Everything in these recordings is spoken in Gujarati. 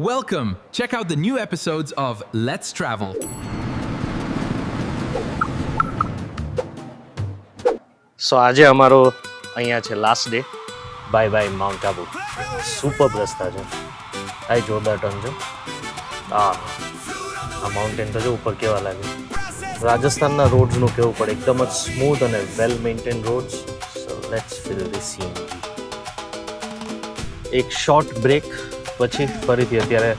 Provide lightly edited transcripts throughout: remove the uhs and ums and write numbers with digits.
Welcome! Check out the new episodes of Let's Travel. સો આજે અમારો અહીંયા છે last day. Bye bye mount Abu. Super રસ્તા છે, આ જોરદાર ટર્ન છે. આ માઉન્ટેન તો જો ઉપર કેવા લાગે. રાજસ્થાનના રોડ્સનું કેવું પડે, એકદમ જ સ્મૂથ અને વેલ maintain rods. So let's feel the scene. એક શોર્ટ બ્રેક પછી ફરીથી અત્યારે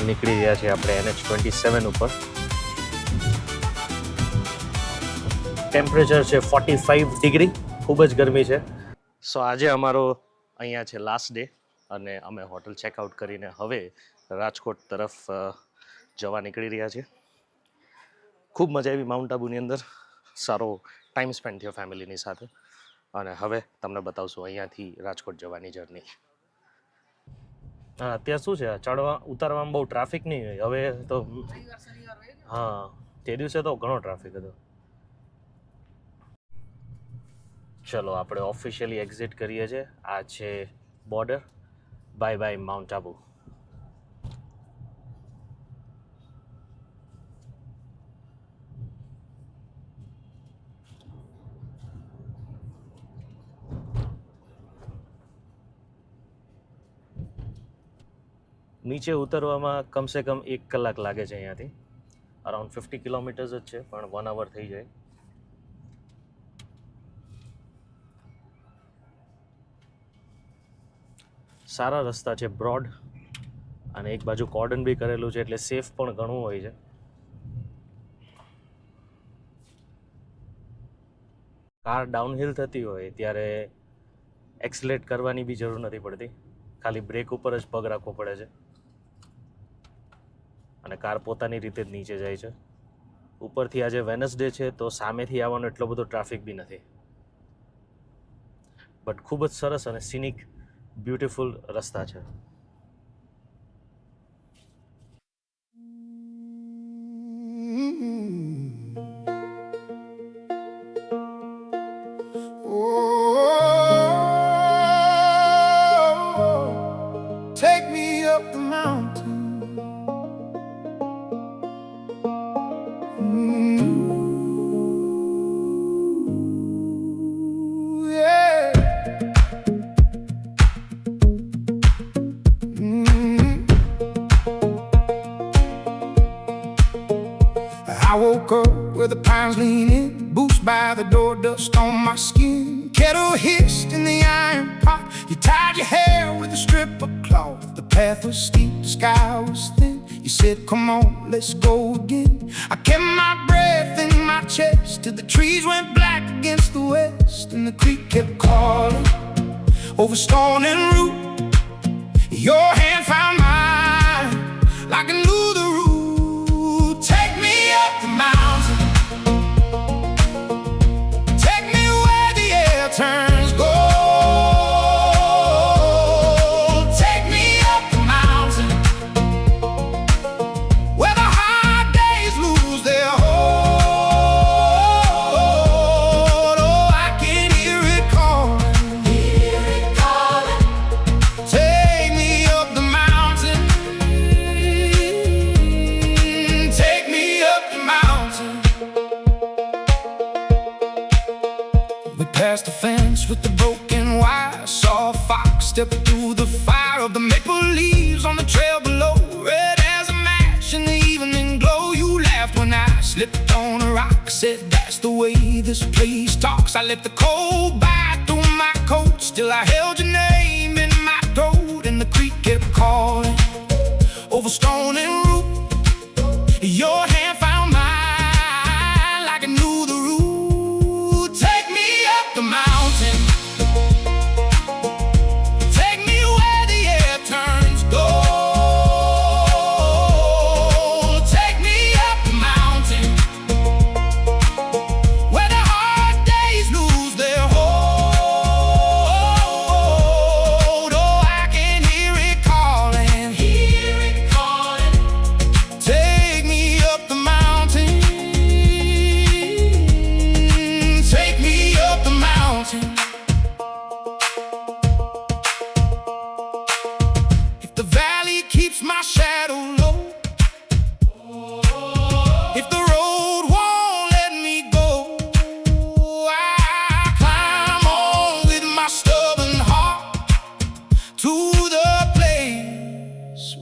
નીકળી રહ્યા છીએ આપણે NH27 ઉપર. ટેમ્પરેચર છે 45 ડિગ્રી, ખૂબ જ ગરમી છે. સો આજે અમારો અહીંયા છે લાસ્ટ ડે અને અમે હોટલ ચેકઆઉટ કરીને હવે રાજકોટ તરફ જવા નીકળી રહ્યા છીએ. ખૂબ મજા આવી માઉન્ટ આબુની અંદર, સારો ટાઈમ સ્પેન્ડ થયો ફેમિલીની સાથે. અને હવે તમને બતાવશું અહીંયાથી રાજકોટ જવાની જર્ની. હા, અત્યારે શું છે, ચડવા ઉતારવામાં બહુ ટ્રાફિક નહીં હોય હવે તો. હા, તે દિવસે તો ઘણો ટ્રાફિક હતો. ચલો આપણે ઓફિશિયલી એક્ઝિટ કરીએ છીએ. આ છે border. Bye bye mount Abu. નીચે ઉતરવામાં કમસે કમ 1 કલાક લાગે છે. અહીંયાથી અરાઉન્ડ 50 કિલોમીટર્સ જ છે, પણ 1 અવર થઈ જાય. સારા રસ્તા છે, બ્રોડ, અને એક બાજુ કોર્ડન બી કરેલું છે, એટલે સેફ પણ ઘણું હોય છે. કાર ડાઉનહિલ થતી હોય ત્યારે એક્સલેટ કરવાની બી જરૂર નથી પડતી, ખાલી બ્રેક ઉપર જ પગ રાખવો પડે છે અને કાર પોતાની રીતે જ નીચે જાય છે. ઉપરથી આજે વેનસડે છે તો સામેથી આવવાનો એટલો બધો ટ્રાફિક બી નથી, બટ ખૂબ જ સરસ અને સિનિક બ્યુટીફુલ રસ્તા છે. Take me up the mountain. I woke up with the pines leaning, boost by the door, dust on my skin. Kettle hissed in the iron pot. You tied your hair with a strip of cloth. The path was steep, the sky was thin. You said, come on, let's go again. I kept my breath in my chest till the trees went black against the west, and the creek kept calling over stone and root. Your hand found mine like I knew the route. Take me up the mountain, take me where the air turns gold. Take me up the mountain, where the hard days lose their hold. Oh, I can hear it calling, Take me up the mountain, take me up the mountain. We passed the fence with the broken wire. Saw a fox step through the fire of the maple leaves on the trail below. Red as a match in the evening glow. You laughed when I slipped on a rock. Said that's the way this place talks. I let the cold bite through my coat. Still I held your name in my throat, and the creek kept calling over stone and root. Your hand found mine like I knew the route. Take me up the mountain, take me where the air turns gold. Take me up the mountain, where the hard days lose their hold. Oh, I can hear it calling,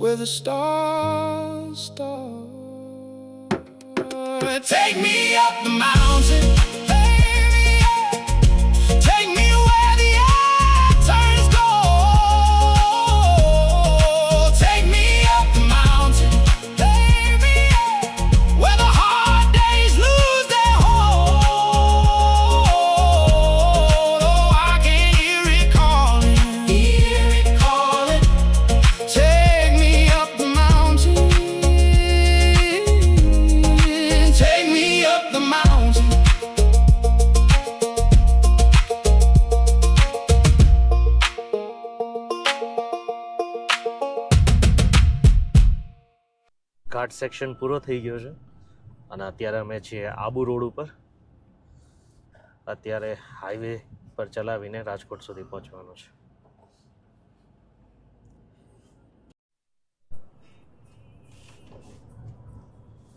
where the stars start. Take me up the mountain, baby, yeah. Take me where the air turns gold. Take me up the mountain, baby, yeah. Where the hard days lose their hold. Oh, I can hear it calling, hear it calling. Take me up the mountain, take me up the mountain. Ghat section પૂરો થઈ ગયો છે અને અત્યારે અમે છીએ આબુ રોડ ઉપર. અત્યારે હાઈવે પર ચલાવીને રાજકોટ સુધી પહોંચવાનું છે.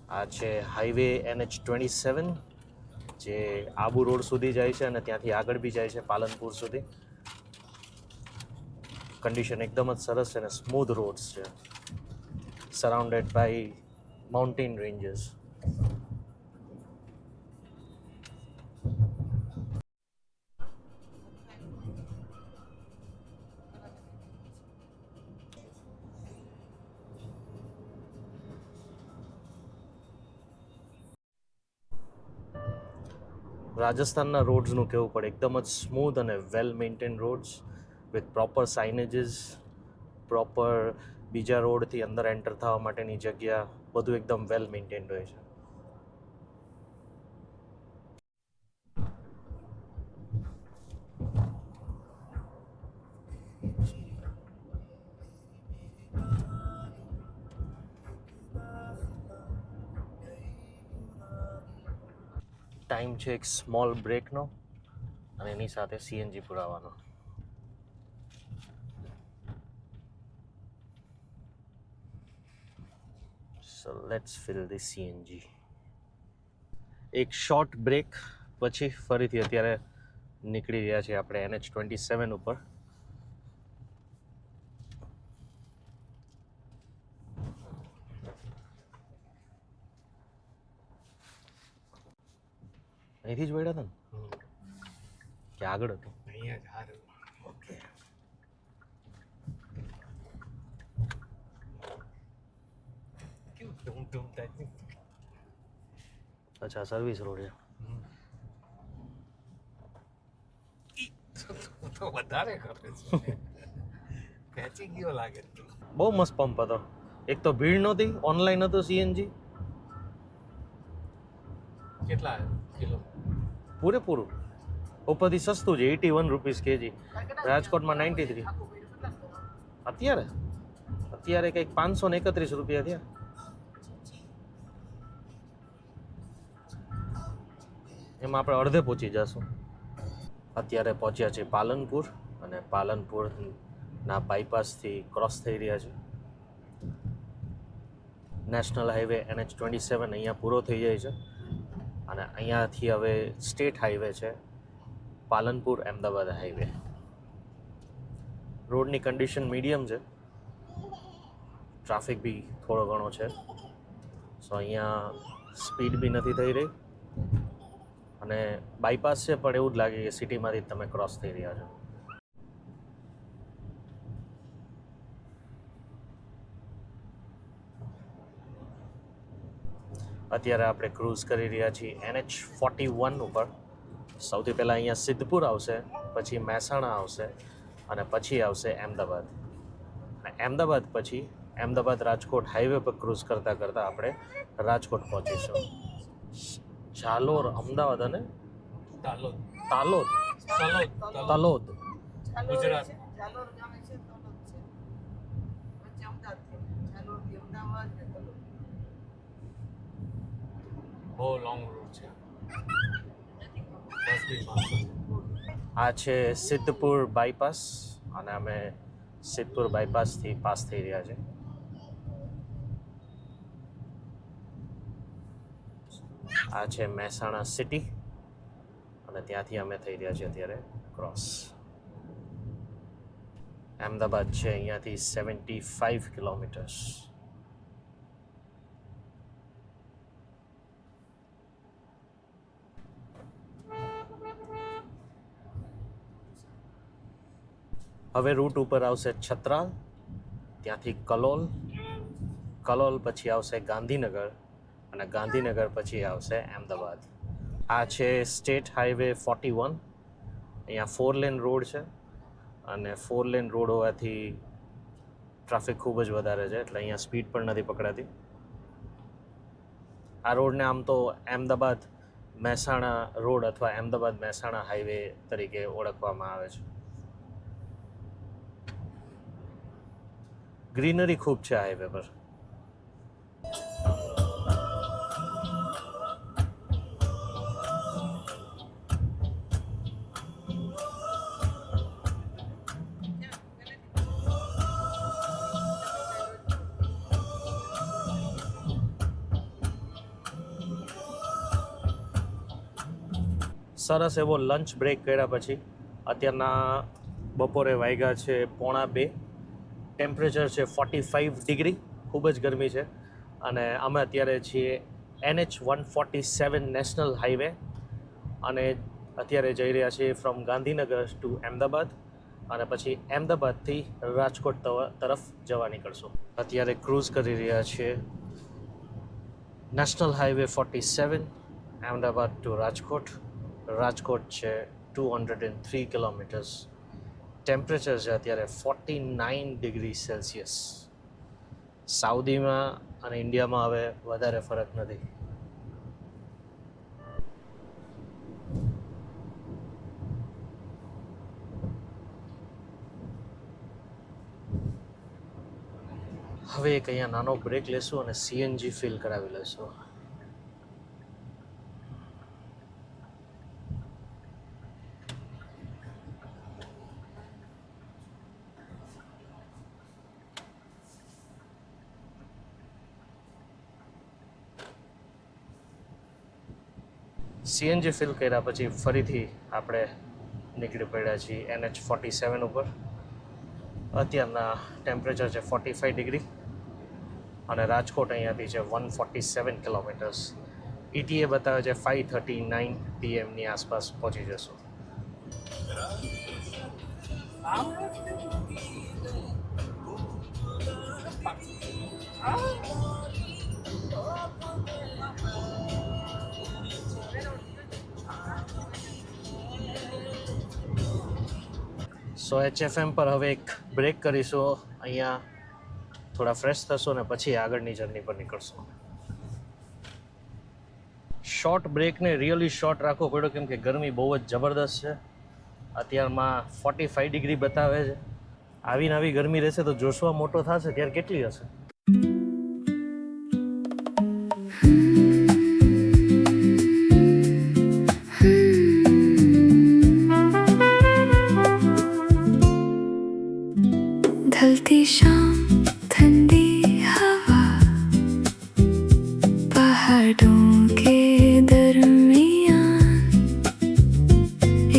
આ છે હાઈવે NH27 જે આબુ રોડ સુધી જાય છે અને ત્યાંથી આગળ બી જાય છે પાલનપુર સુધી. કન્ડિશન એકદમ જ સરસ છે અને સ્મૂધ રોડ્સ છે, સરાઉન્ડેડ બાય માઉન્ટેન રેન્જીસ. રાજસ્થાનના રોડ્સનું કહેવું પડે એકદમ જ સ્મૂધ અને વેલ maintain rods with proper signages, proper બીજા રોડથી અંદર એન્ટર થવા માટેની જગ્યા, બધું એકદમ વેલ મેન્ટેન્ડ હોય છે. ટાઈમ છે એક સ્મોલ બ્રેકનો અને એની સાથે CNG પુરાવાનો. So let's fill the CNG. એક શોર્ટ બ્રેક પછી ફરીથી અત્યારે નીકળી રહ્યા છીએ આપણે NH27 ઉપર. અહીંથી જ વળ્યા હતા ને કે આગળ હતું? અહીંયા જ હારું. ઓકે. કેવું ધૂમ ટાઈપની. અચ્છા, સર્વિસ રોડ છે. તો વધારે કરે છે. ખેંચી ગયો લાગે. બહુ મસ્ત પંપ હતો. એક તો ભીડ નહોતી, ઓનલાઈન હતું CNG. કેટલા કિલો? પૂરેપૂરું ઉપરથી સસ્તું છે, 81 રૂપીસ kg. રાજકોટમાં 93. અત્યારે કંઈક 531 રૂપિયા થયા. એમાં આપણે અડધે પહોંચી જશું. અત્યારે પહોંચ્યા છે પાલનપુર અને પાલનપુરના બાયપાસથી ક્રોસ થઈ રહ્યા છે. નેશનલ હાઈવે NH27 અહીંયા પૂરો થઈ જાય છે અને અહીંયાથી હવે સ્ટેટ હાઈવે છે પાલનપુર અમદાવાદ હાઈવે. રોડની કન્ડિશન મીડિયમ છે, ટ્રાફિક બી થોડો ઘણો છે. સો અહીંયા સ્પીડ બી નથી થઈ રહી અને બાયપાસ છે પણ એવું જ લાગે કે સિટીમાંથી જ તમે ક્રોસ થઈ રહ્યા છો. અત્યારે આપણે ક્રૂઝ કરી રહ્યા છીએ NH41 ઉપર. સૌથી પહેલાં અહીંયા સિદ્ધપુર આવશે, પછી મહેસાણા આવશે અને પછી આવશે અમદાવાદ. અને અમદાવાદ પછી અમદાવાદ રાજકોટ હાઈવે પર ક્રૂઝ કરતાં કરતાં આપણે રાજકોટ પહોંચીશું. જાલોર, અમદાવાદ અને તાલોદ. તાલોદ. તાલોદ. તલોદ. ગુજરાત. બહુ લોંગ રૂટ છે. બસ બી પાસ. આ છે સિદ્ધપુર બાયપાસ અને અમે સિદ્ધપુર બાયપાસથી પાસ થઈ રહ્યા છે. આ છે મહેસાણા સિટી અને ત્યાંથી અમે થઈ રહ્યા છીએ અત્યારે ક્રોસ. અમદાવાદ છે અહીંયાથી 75 કિલોમીટર્સ. હવે રૂટ ઉપર આવશે છત્રાલ, ત્યાંથી કલોલ, કલોલ પછી આવશે ગાંધીનગર અને ગાંધીનગર પછી આવશે અમદાવાદ. આ છે સ્ટેટ હાઈવે 41. અહીંયા 4 લેન રોડ છે અને 4 લેન રોડ હોવાથી ટ્રાફિક ખૂબ જ વધારે છે, એટલે અહીંયા સ્પીડ પણ નથી પકડાતી. આ રોડને આમ તો અમદાવાદ મહેસાણા રોડ અથવા અમદાવાદ મહેસાણા હાઈવે તરીકે ઓળખવામાં આવે છે. ગ્રીનરી ખૂબ છે હાઈવે પર. સરસ એવો લંચ બ્રેક કર્યા પછી અત્યારના બપોરે વાગ્યા છે 1:45. ટેમ્પરેચર છે 45 ડિગ્રી, ખૂબ જ ગરમી છે અને અમે અત્યારે છીએ NH147 નેશનલ હાઈવે અને અત્યારે જઈ રહ્યા છીએ ફ્રોમ ગાંધીનગર ટુ અમદાવાદ અને પછી અમદાવાદથી રાજકોટ તરફ જવા નીકળશું. અત્યારે ક્રૂઝ કરી રહ્યા છીએ national highway 47 Ahmedabad to Rajkot. Rajkot છે 203 કિલોમીટર્સ. ટેમ્પરેચર છે અત્યારે 49 ડિગ્રી સેલ્સિયસ. સાઉદીમાં અને ઇન્ડિયામાં હવે વધારે ફરક નથી. હવે એક અહીંયા નાનો બ્રેક લેશું અને CNG ફિલ કરાવી લઈશું. CNG ફિલ કર્યા પછી ફરીથી આપણે નીકળી પડ્યા છીએ NH47 ઉપર. અત્યારના ટેમ્પરેચર છે 45 ડિગ્રી અને રાજકોટ અહીંયાથી છે 147 કિલોમીટર્સ. ETA બતાવે છે 5:39 PM આસપાસ પહોંચી જશું. સો HFM પર હવે એક બ્રેક કરીશું. અહીંયા થોડા ફ્રેશ થશું અને પછી આગળની જર્ની પર નીકળશું. શોર્ટ બ્રેકને રિયલી શોર્ટ રાખવો પડ્યો કેમ કે ગરમી બહુ જ જબરદસ્ત છે. અત્યારમાં 45 ડિગ્રી બતાવે છે. આવીને આવી ગરમી રહેશે તો જોશવા મોટો થશે ત્યારે કેટલી હશે. ढलती शाम ठंडी हवा पहाड़ों के दरमियान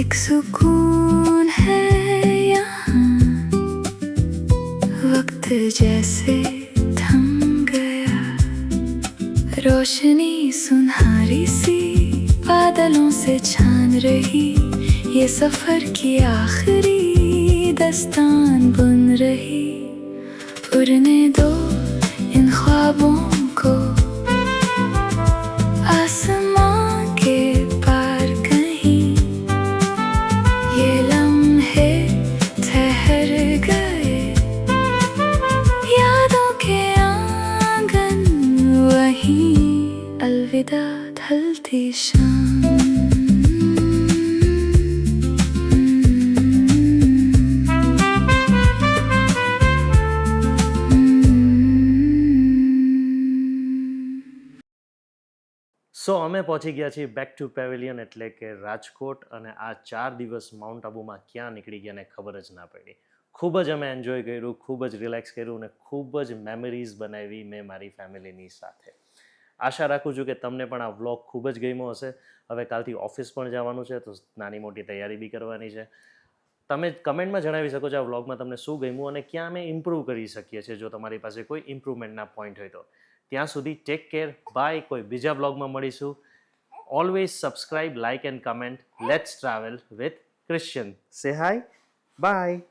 एक सुकून है यहाँ वक्त जैसे थम गया रोशनी सुनहरी सी बादलों से छान रही ये सफर की आखिरी दस्तान बुन रही उड़ने दो इन ख्वाबों को आसमां के पार कहीं ये लम्हे ठहर गए यादों के आंगन वहीं अलविदा ढलती शाम. સો અમે પહોંચી ગયા છીએ બેક ટુ પેવેલિયન એટલે કે રાજકોટ અને આ 4 દિવસ માઉન્ટ આબુમાં ક્યાં નીકળી ગયા ને ખબર જ ના પડી. ખૂબ જ અમે એન્જોય કર્યું, ખૂબ જ રિલેક્સ કર્યું અને ખૂબ જ મેમરીઝ બનાવી મેં મારી ફેમિલીની સાથે. આશા રાખું છું કે તમને પણ આ વ્લોગ ખૂબ જ ગમ્યો હશે. હવે કાલથી ઓફિસ પણ જવાનું છે તો નાની મોટી તૈયારી બી કરવાની છે. તમે કમેન્ટમાં જણાવી શકો છો આ વ્લોગમાં તમને શું ગમ્યું અને ક્યાં અમે ઇમ્પ્રૂવ કરી શકીએ છીએ જો તમારી પાસે કોઈ ઇમ્પ્રુવમેન્ટના પોઈન્ટ હોય તો. ત્યાં સુધી ટેક કેર, બાય. કોઈ બીજા વ્લોગમાં મળીશું. Always subscribe, like and comment. Let's travel with Christian. સે હાય, બાય.